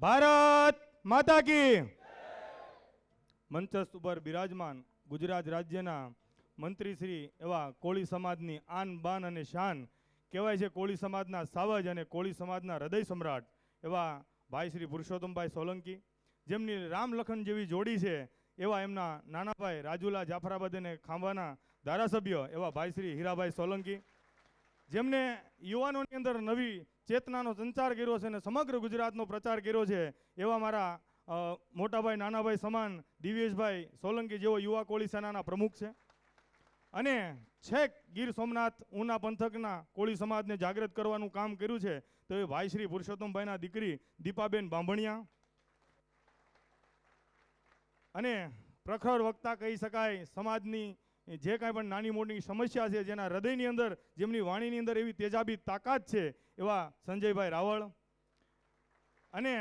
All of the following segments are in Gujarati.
ભારત માતા કી મંચસ્થ ઉપર બિરાજમાન ગુજરાત રાજ્યના મંત્રી શ્રી એવા કોળી સમાજની આન બાન અને શાન કહેવાય છે, કોળી સમાજના સાવજ અને કોળી સમાજના હૃદય સમ્રાટ એવા ભાઈ શ્રી પુરુષોત્તમભાઈ સોલંકી, જેમની રામ લખન જેવી જોડી છે, એવા એમના નાના ભાઈ રાજુલા જાફરાબાદ અને ખાંભાના ધારાસભ્ય એવા ભાઈ શ્રી હીરાભાઈ સોલંકી, જેમને યુવાનોની અંદર નવી ચેતનાનો સંચાર કર્યો છે અને સમગ્ર ગુજરાતનો પ્રચાર કર્યો છે, એવા મારા મોટાભાઈ નાનાભાઈ સમાન દિવ્યેશભાઈ સોલંકી જેવો યુવા કોળી સેનાના પ્રમુખ છે. અને છેક ગીર સોમનાથ ઉના પંથકના કોળી સમાજને જાગૃત કરવાનું કામ કર્યું છે, તો એ ભાઈ શ્રી પુરુષોત્તમભાઈના દીકરી દીપાબેન બાંભણિયા અને પ્રખર વક્તા કહી શકાય, સમાજની જે કાંઈ પણ નાની મોટી સમસ્યા છે, જેના હૃદયની અંદર, જેમની વાણીની અંદર એવી તેજાબી તાકાત છે, એવા સંજયભાઈ રાવળ. અને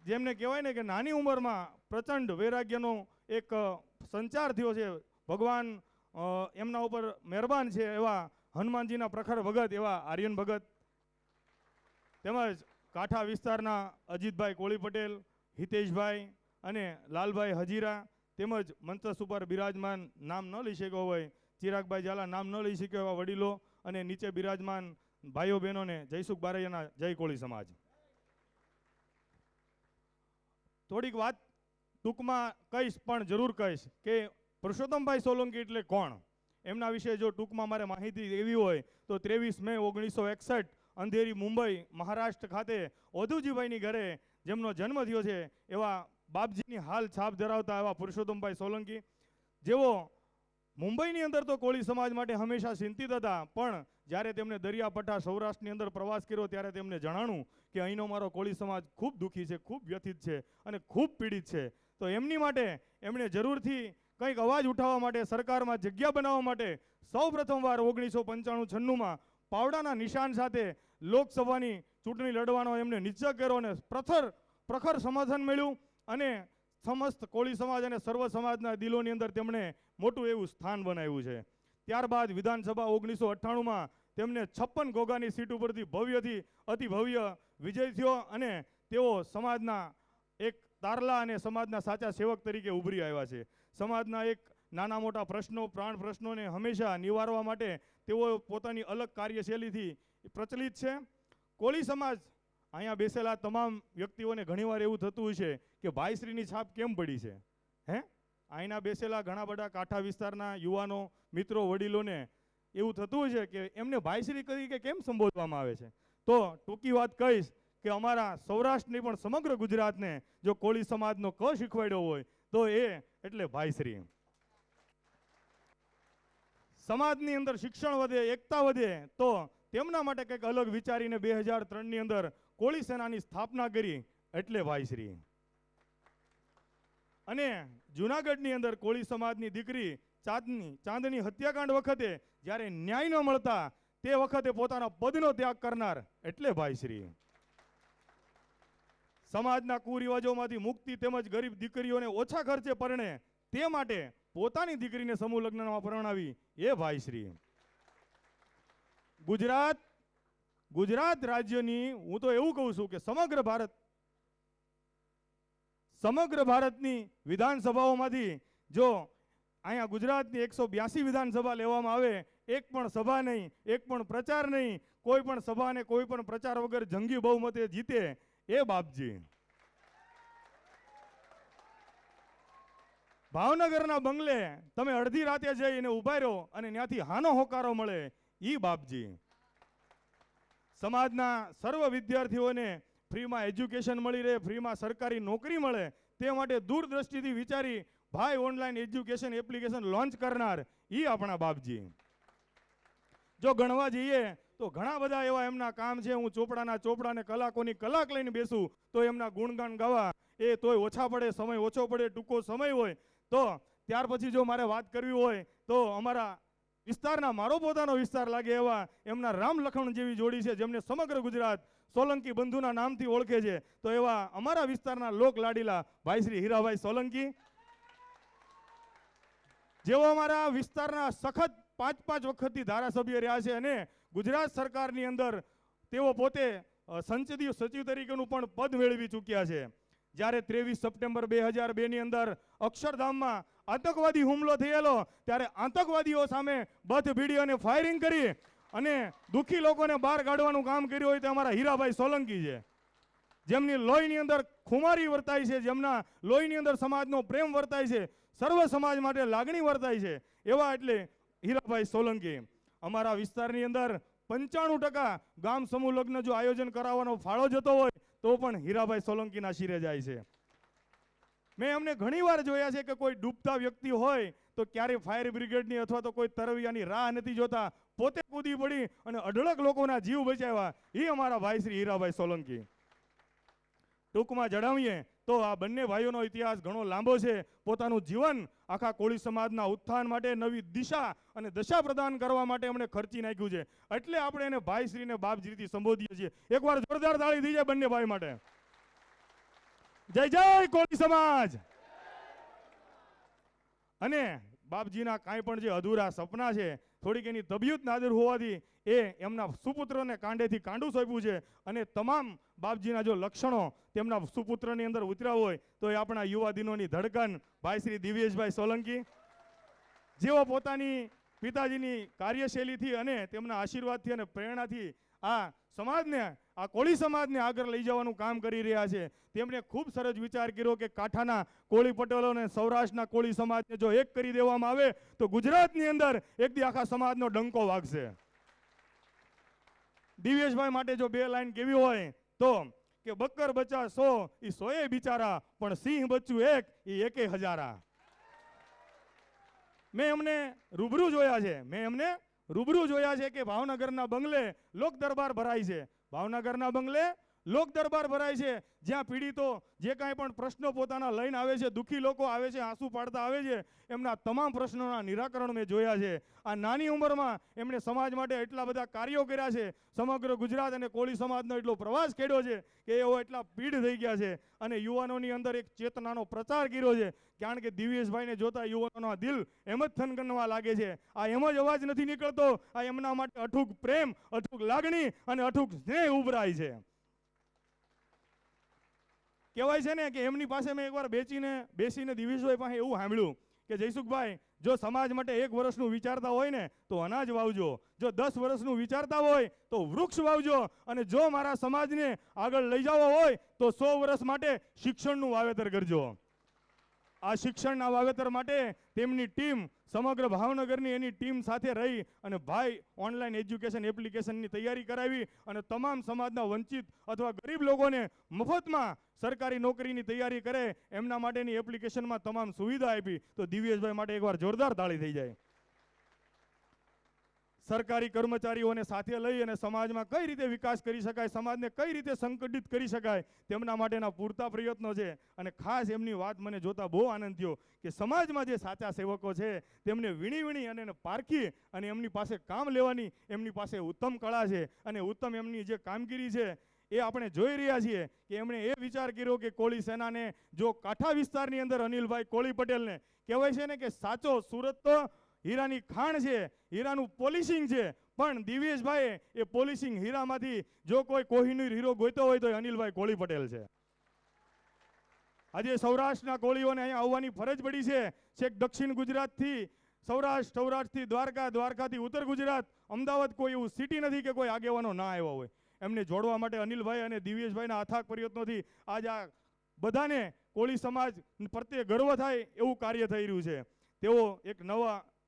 જેમને કહેવાય ને કે નાની ઉંમરમાં પ્રચંડ વૈરાગ્યનો એક સંચાર થયો છે, ભગવાન એમના ઉપર મહેરબાન છે, એવા હનુમાનજીના પ્રખર ભગત એવા આર્યન ભગત, તેમજ કાંઠા વિસ્તારના અજીતભાઈ કોળી પટેલ, હિતેશભાઈ અને લાલભાઈ હજીરા, તેમજ મંચસ્થ ઉપર બિરાજમાન નામ ન લઈ શક્યો હોય ચિરાગભાઈ ઝાલા, નામ ન લઈ શક્યો એવા વડીલો અને નીચે બિરાજમાન ભાઈઓ બહેનોને જયસુખ બારૈયાના જય કોળી સમાજ. થોડીક વાત ટૂંકમાં કહીશ, પણ જરૂર કહીશ કે પુરુષોત્તમભાઈ સોલંકી એટલે કોણ, એમના વિશે જો ટૂંકમાં મારે માહિતી એવી હોય તો 23 મે 1961 અંધેરી મુંબઈ મહારાષ્ટ્ર ખાતે ઓધુજીભાઈની ઘરે જેમનો જન્મ થયો છે, એવા બાપજીની હાલ છાપ ધરાવતા એવા પુરુષોત્તમભાઈ સોલંકી, જેઓ મુંબઈની અંદર તો કોળી સમાજ માટે હંમેશા ચિંતિત હતા, પણ જ્યારે તેમણે દરિયાપટ્ટા સૌરાષ્ટ્રની અંદર પ્રવાસ કર્યો ત્યારે તેમને જણાણું કે અહીંનો મારો કોળી સમાજ ખૂબ દુઃખી છે, ખૂબ વ્યથિત છે અને ખૂબ પીડિત છે. તો એમની માટે એમણે જરૂરથી કંઈક અવાજ ઉઠાવવા માટે, સરકારમાં જગ્યા બનાવવા માટે સૌ પ્રથમવાર 1995-96માં પાવડાના નિશાન સાથે લોકસભાની ચૂંટણી લડવાનો એમને નિશ્ચય કર્યો અને પ્રખર સમર્થન મળ્યું અને સમસ્ત કોળી સમાજ અને સર્વ સમાજના દિલોની અંદર તેમણે મોટું એવું સ્થાન બનાવ્યું છે. ત્યારબાદ વિધાનસભા 1998માં તેમને 56 ઘોઘાની સીટ ઉપરથી ભવ્યથી અતિ ભવ્ય વિજય થયો અને તેઓ સમાજના એક તારલા અને સમાજના સાચા સેવક તરીકે ઉભરી આવ્યા છે. સમાજના એક નાના મોટા પ્રશ્નો, પ્રાણ પ્રશ્નોને હંમેશા નિવારવા માટે તેઓ પોતાની અલગ કાર્યશૈલીથી પ્રચલિત છે. કોળી સમાજ અહીંયા બેસેલા તમામ વ્યક્તિઓને ઘણીવાર એવું થતું હોય છે કે ભાઈશ્રીની છાપ કેમ પડી છે, અહીંના બેસેલા ઘણા બધા કાંઠા વિસ્તારના યુવાનો, મિત્રો, વડીલોને એવું થતું હોય છે કે એમને ભાઈશ્રી તરીકે કેમ સંબોધવામાં આવે છે. તો ટૂંકી વાત કહીશ કે અમારા સૌરાષ્ટ્રની પણ સમગ્ર ગુજરાતને જો કોળી સમાજનો ક શીખવાડ્યો હોય તો એ એટલે ભાઈશ્રી. સમાજની અંદર શિક્ષણ વધે, એકતા વધે, તો તેમના માટે કંઈક અલગ વિચારીને 2003ની અંદર કોળી સેનાની સ્થાપના કરી એટલે ભાઈશ્રી. અને જુનાગઢની અંદર કોળી સમાજની દીકરી ચાંદની હત્યાકાંડ વખતે જ્યારે ન્યાય ન મળતા તે વખતે પોતાના પદનો ત્યાગ કરનાર એટલે ભાઈશ્રી. સમાજના કુરિવાજોમાંથી મુક્તિ તેમજ ગરીબ દીકરીઓને ઓછા ખર્ચે પરણે તે માટે પોતાની દીકરીને સમૂહ લગ્નમાં પરણાવી એ ભાઈશ્રી. ગુજરાત રાજ્યની હું તો એવું કહું છું કે સમગ્ર ભારતની વિધાનસભાઓમાંથી જો અહીંયા ગુજરાતની 182 વિધાનસભા લેવામાં આવે, એક પણ સભા નહીં, એક પણ પ્રચાર નહીં, કોઈ પણ સભા અને કોઈ પણ પ્રચાર વગર જંગી બહુમતે જીતે એ બાપજી. ભાવનગરના બંગલે તમે અડધી રાતે જઈને ઉભા રહો અને ત્યાંથી હાનો હોકારો મળે ઈ બાપજી. સમાજના સર્વ વિદ્યાર્થીઓને ફ્રીમાં એજ્યુકેશન મળી રહે, ફ્રીમાં સરકારી નોકરી મળે તે માટે દૂરદ્રષ્ટિથી વિચારી ભાઈ ઓનલાઈન એજ્યુકેશન એપ્લિકેશન લોન્ચ કરનાર ઈ આપણા બાપજી. જો ગણવા જઈએ તો ઘણા બધા એવા એમના કામ છે. હું ચોપડાને કલાકોની કલાક લઈને બેસું તો એમના ગુણગાન ગાવા એ તોય ઓછા પડે, સમય ઓછો પડે, ટૂંકો સમય હોય તો ત્યાર પછી જો મારે વાત કરવી હોય તો અમારા વિસ્તારના, મારો પોતાનો વિસ્તાર લાગે એવા એમના રામ લખણ જેવી જોડી છે, જેમને સમગ્ર ગુજરાત સોલંકી બંધુના નામથી ઓળખે છે. તો એવા અમારા વિસ્તારના લોક લાડીલા ભાઈ શ્રી હીરાભાઈ સોલંકી, જેઓ અમારા વિસ્તારના સખત 5 વખતથી ધારાસભ્ય રહ્યા છે અને ગુજરાત સરકારની અંદર તેઓ પોતે સંસદીય સચિવ તરીકેનું પણ પદ મેળવી ચૂક્યા છે. જ્યારે 23 સપ્ટેમ્બર 2002 ની અંદર અક્ષરધામમાં આતંકવાદી હુમલો થયેલો, ત્યારે આતંકવાદીઓ સામે બથ ભીડી અને ફાયરિંગ કરી અને દુઃખી લોકોને બહાર કાઢવાનું કામ કર્યું હોય તે અમારા હીરાભાઈ સોલંકી છે, જેમની લોહીની અંદર ખુમારી વર્તાય છે, જેમના લોહીની અંદર સમાજનો પ્રેમ વર્તાય છે, સર્વ સમાજ માટે લાગણી વર્તાય છે, એવા એટલે હીરાભાઈ સોલંકી. અમારા વિસ્તારની અંદર 95% ગામ સમૂહ લગ્ન જો આયોજન કરાવવાનો ફાળો જતો હોય તો પણ હીરાભાઈ સોલંકીના શિરે જાય છે. મેં અમને ઘણીવાર જોયા છે કે કોઈ ડૂબતા વ્યક્તિ હોય તો ક્યારે ફાયર બ્રિગેડની અથવા તો કોઈ તરવૈયાની રાહ નથી જોતા, પોતે કૂદી પડી અને અઢળક લોકોના જીવ બચાવ્યા, એ અમારા ભાઈ શ્રી હીરાભાઈ સોલંકી. ટૂંકમાં જણાવીએ તો આ બંને ભાઈઓનો ઇતિહાસ ઘણો લાંબો છે. પોતાનું જીવન આખા કોળી સમાજના ઉત્થાન માટે, નવી દિશા અને દશા પ્રદાન કરવા માટે એમણે ખર્ચી નાખ્યું છે. એટલે આપણે એને ભાઈશ્રીને બાપજીથી સંબોધીએ છીએ. એકવાર જોરદાર તાળી થઈ જાય બંને ભાઈ માટે. જય જય કોળી સમાજ. અને બાપજીના કાંઈ પણ જે અધૂરા સપના છે, થોડીક એની તબિયત નાજુક હોવાથી એ એમના સુપુત્રને કાંડેથી કાંડું સોંપ્યું છે. અને તમામ બાપજીના જો લક્ષણો તેમના સુપુત્રની અંદર ઉતર્યા હોય તો એ આપણા યુવા દિનોની ધડકન ભાઈ શ્રી દિવ્યેશભાઈ સોલંકી, જેઓ પોતાની પિતાજીની કાર્યશૈલીથી અને તેમના આશીર્વાદથી અને પ્રેરણાથી આ સમાજને, આ કોળી સમાજને આગળ લઈ જવાનું કામ કરી રહ્યા છે. તેમણે ખૂબ સરસ વિચાર કર્યો કે કાંઠાના કોળી પટેલો અને સૌરાષ્ટ્રના કોળી સમાજને જો એક કરી દેવામાં આવે તો ગુજરાતની અંદર એક દી આખા સમાજનો ડંકો વાગશે. દિવ્યેશભાઈ માટે જો 2 લાઈન કેવી હોય તો કે બકર બચા 100 ઈ 100 બિચારા, પણ સિંહ બચ્યું એક ઈ 1 હજારા. મેં એમને રૂબરૂ જોયા છે કે ભાવનગરના બંગલે લોક દરબાર ભરાય છે. ભાવનગરના બંગલે લોક દરબાર ભરાય છે, જ્યાં પીડિતો જે કાંઈ પણ પ્રશ્નો પોતાના લઈને આવે છે, દુઃખી લોકો આવે છે, આંસુ પાડતા આવે છે, એમના તમામ પ્રશ્નોના નિરાકરણ મેં જોયા છે. આ નાની ઉંમરમાં એમણે સમાજ માટે એટલા બધા કાર્યો કર્યા છે, સમગ્ર ગુજરાત અને કોળી સમાજનો એટલો પ્રવાસ ખેડ્યો છે કે એઓ એટલા પીઢ થઈ ગયા છે. અને યુવાનોની અંદર એક ચેતનાનો પ્રચાર કર્યો છે, કારણ કે દિવ્યેશભાઈને જોતા યુવાનોના દિલ એમ જ થનગનવા લાગે છે. આ એમ જ અવાજ નથી નીકળતો, આ એમના માટે અઠૂક પ્રેમ, અઠૂક લાગણી અને અઠૂક સ્નેહ ઉભરાય છે. કહેવાય છે ને કે એમની પાસે મેં એકવાર બેસીને દિવ્યેશભાઈ પાસે એવું સાંભળ્યું કે જયસુખભાઈ, જો સમાજ માટે 1 વર્ષનું વિચારતા હોય ને તો અનાજ વાવજો, જો 10 વર્ષનું વિચારતા હોય તો વૃક્ષ વાવજો, અને જો મારા સમાજને આગળ લઈ જવો હોય તો 100 વર્ષ માટે શિક્ષણનું વાવેતર કરજો. આ શિક્ષણના વાવેતર માટે તેમની ટીમ, સમગ્ર ભાવનગરની એની ટીમ સાથે રહી અને ભાઈ ઓનલાઈન એજ્યુકેશન એપ્લિકેશનની તૈયારી કરાવી અને તમામ સમાજના વંચિત અથવા ગરીબ લોકોને મફતમાં સરકારી નોકરીની તૈયારી કરે એમના માટેની એપ્લિકેશનમાં તમામ સુવિધા આપી. તો દિવ્યેશભાઈ માટે એકવાર જોરદાર તાળી થઈ જાય. સરકારી કર્મચારીઓને સાથે લઈ અને સમાજમાં કઈ રીતે વિકાસ કરી શકાય, સમાજને કઈ રીતે સંગઠિત કરી શકાય, તેમના માટેના પૂરતા પ્રયત્નો છે. અને ખાસ એમની વાત મને જોતા બહુ આનંદ થયો કે સમાજમાં જે સાચા સેવકો છે તેમને વીણી અને એને પારખી અને એમની પાસે કામ લેવાની એમની પાસે ઉત્તમ કળા છે અને ઉત્તમ એમની જે કામગીરી છે એ આપણે જોઈ રહ્યા છીએ કે એમણે એ વિચાર કર્યો કે કોળી સેનાને જો કાંઠા વિસ્તારની અંદર અનિલભાઈ કોળી પટેલને કહેવાય છે ને કે સાચો સુરત તો હીરાની ખાણ છે, હીરાનું પોલિશિંગ છે, પણ દિવ્યેશભાઈ એ પોલિશિંગ હીરામાંથી જો કોઈ કોહિનૂર હીરો ગોઈતો હોય તો અનિલભાઈ કોળી પટેલ છે. આજે સૌરાષ્ટ્રના કોળીઓને અહીંયા આવવાની ફરજ પડી છે. છેક દક્ષિણ ગુજરાતથી સૌરાષ્ટ્ર, સૌરાષ્ટ્રથી દ્વારકા, દ્વારકાથી ઉત્તર ગુજરાત, અમદાવાદ કોઈ એવું સિટી નથી કે કોઈ આગેવાનો ના આવ્યા હોય. એમને જોડવા માટે અનિલભાઈ અને દિવ્યેશભાઈના અથાગ પ્રયત્નોથી આજ આ બધાને કોળી સમાજ પ્રત્યે ગર્વ થાય એવું કાર્ય થઈ રહ્યું છે. તેઓ એક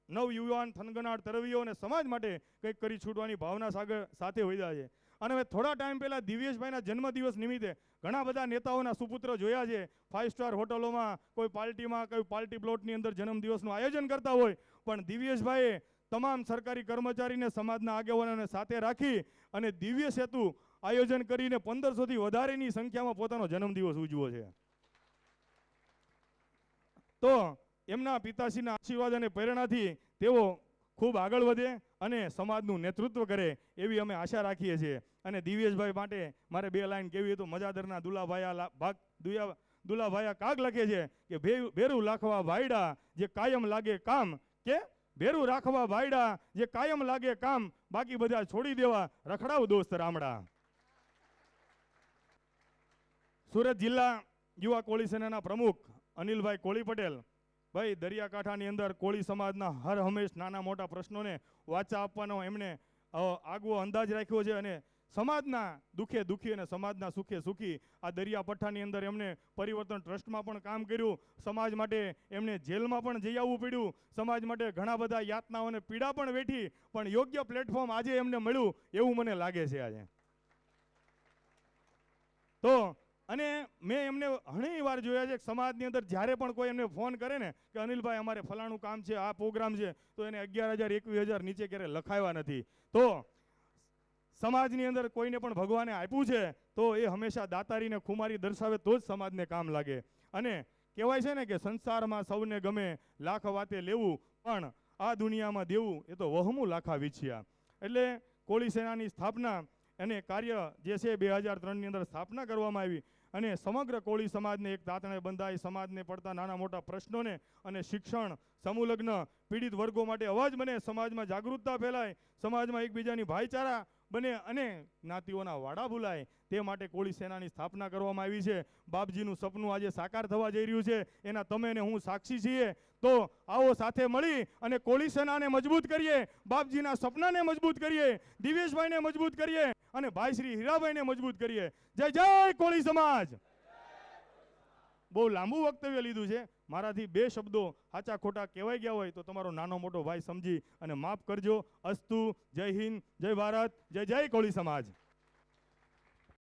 નવ યુવાન થનગનાટ તરવીઓ અને સમાજ માટે કંઈક કરી છૂટવાની ભાવના સાથે વધ્યા છે. અને હવે થોડા ટાઈમ પહેલા દિવ્યેશભાઈના જન્મદિવસ નિમિત્તે ઘણા બધા નેતાઓના સુપુત્ર જોયા છે 5 સ્ટાર હોટલોમાં, કોઈ પાર્ટીમાં, કોઈ પાર્ટી પ્લોટની અંદર જન્મદિવસનું આયોજન કરતા હોય, પણ દિવ્યેશભાઈએ તમામ સરકારી કર્મચારીને, સમાજના આગેવાનોને સાથે રાખી અને દિવ્ય સેતુ આયોજન કરીને 1500થી વધારેની સંખ્યામાં પોતાનો જન્મદિવસ ઉજવ્યો છે. તો એમના પિતાશ્રીના આશીર્વાદ અને પ્રેરણાથી તેઓ ખૂબ આગળ વધે અને સમાજનું નેતૃત્વ કરે એવી અમે આશા રાખીએ છીએ. અને દિવ્યેશભાઈ માટે મારે 2 લાઈન કેવી તો મજાદરના દુલાભાયા કાગ લખે છે કે ભેરું લાખવા ભાઈડા જે કાયમ લાગે કામ, કે ભેરું રાખવા ભાઈડા જે કાયમ લાગે કામ, બાકી બધા છોડી દેવા રખડાવ દોસ્ત રામડા. સુરત જિલ્લા યુવા કોળી સેનાના પ્રમુખ અનિલભાઈ કોળી પટેલ, ભાઈ દરિયાકાંઠાની અંદર કોળી સમાજના હર હંમેશ નાના મોટા પ્રશ્નોને વાચા આપવાનો એમણે આગવો અંદાજ રાખ્યો છે અને સમાજના દુઃખે દુઃખી અને સમાજના સુખે સુખી આ દરિયાપટ્ટાની અંદર એમણે પરિવર્તન ટ્રસ્ટમાં પણ કામ કર્યું. સમાજ માટે એમને જેલમાં પણ જઈ આવવું પડ્યું. સમાજ માટે ઘણા બધા યાતનાઓ અને પીડા પણ વેઠી, પણ યોગ્ય પ્લેટફોર્મ આજે એમને મળ્યું એવું મને લાગે છે આજે. તો અને મેં એમને ઘણી વાર જોયા છે કે સમાજની અંદર જ્યારે પણ કોઈ એમને ફોન કરે ને કે અનિલભાઈ અમારે ફલાણું કામ છે, આ પ્રોગ્રામ છે, તો એને 11,000 21,000 નીચે ક્યારે લખાવ્યા નથી. તો સમાજની અંદર કોઈને પણ ભગવાને આપ્યું છે તો એ હંમેશા દાતારીને ખુમારી દર્શાવે તો જ સમાજને કામ લાગે. અને કહેવાય છે ને કે સંસારમાં સૌને ગમે લાખ વાતે લેવું, પણ આ દુનિયામાં દેવું એ તો વહમું લાખા વિછ્યા. એટલે કોળી સેનાની સ્થાપના અને કાર્ય જે છે 2003ની અંદર સ્થાપના કરવામાં આવી અને સમગ્ર કોળી સમાજને એક તાતણે બંધાય, સમાજને પડતા નાના મોટા પ્રશ્નોને અને શિક્ષણ, સમૂહ લગ્ન, પીડિત વર્ગો માટે અવાજ બને, સમાજમાં જાગૃતતા ફેલાય, સમાજમાં એકબીજાની ભાઈચારા બને અને જ્ઞાતિઓના વાડા ભૂલાય, તે માટે કોળી સેનાની સ્થાપના કરવામાં આવી છે. બાપજીનું સપનું આજે સાકાર થવા જઈ રહ્યું છે, એના તમે ને હું સાક્ષી છીએ. તો આવો સાથે મળી અને કોળી સેનાને મજબૂત કરીએ, બાપજીના સપનાને મજબૂત કરીએ, દિવેશભાઈને મજબૂત કરીએ અને ભાઈ શ્રી હીરાભાઈને મજબૂત કરીએ. જય જય કોળી સમાજ. બહુ લાંબુ વક્તવ્ય લીધું છે, મારાથી 2 શબ્દો સાચા ખોટા કહેવાઈ ગયા હોય તો તમારો નાનો મોટો ભાઈ સમજી અને માફ કરજો. અસ્તુ. જય હિન્દ, જય ભારત, જય જય કોળી સમાજ.